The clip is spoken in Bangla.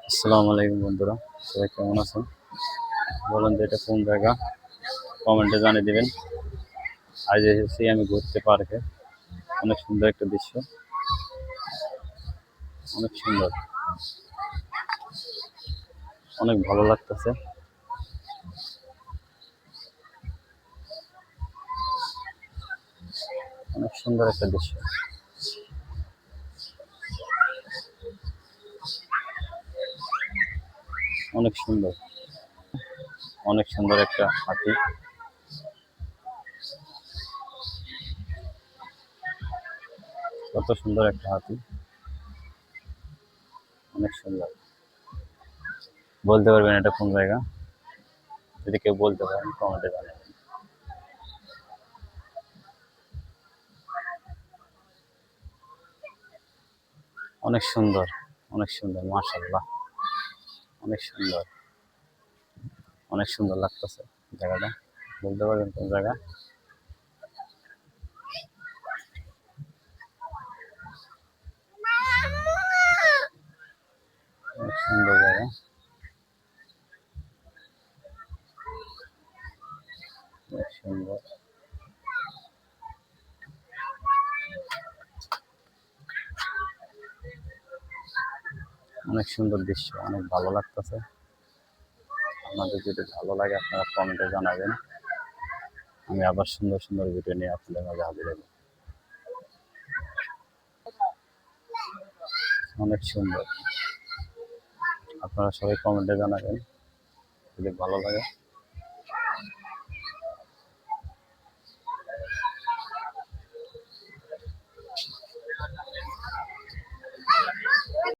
আসসালামু আলাইকুম বন্ধুরা, সবাই কেমন আছেন? বলেন যে এটা কোন জায়গা, কমেন্টে জানিয়ে দিবেন। আজ এসেছি আমি ঘুরতে পার্কে। অনেক সুন্দর একটা দৃশ্য, অনেক সুন্দর, অনেক ভালো লাগতেছে। অনেক সুন্দর একটা দৃশ্য, অনেক সুন্দর, অনেক সুন্দর একটা হাতি। কত সুন্দর একটা হাতি, অনেক সুন্দর। বলতে পারবেন এটা কোন জায়গা? যদি কেউ বলতে পারেন কমেন্টে জানাবেন। অনেক সুন্দর, অনেক সুন্দর, মাশাআল্লাহ, অনেক সুন্দর, অনেক সুন্দর লাগতেছে জায়গাটা। বলতে পারবেন কোন জায়গা? অনেক সুন্দর জায়গা, অনেক সুন্দর, অনেক সুন্দর দৃশ্য, অনেক ভালো লাগতেছে। আপনাদের যদি ভালো লাগে আপনারা কমেন্টে জানাবেন। আমি আবার সুন্দর সুন্দর ভিডিও নিয়ে আপনাদের মাঝে হাজির হব। অনেক সুন্দর, আপনারা সবাই কমেন্টে জানাবেন যদি ভালো লাগে।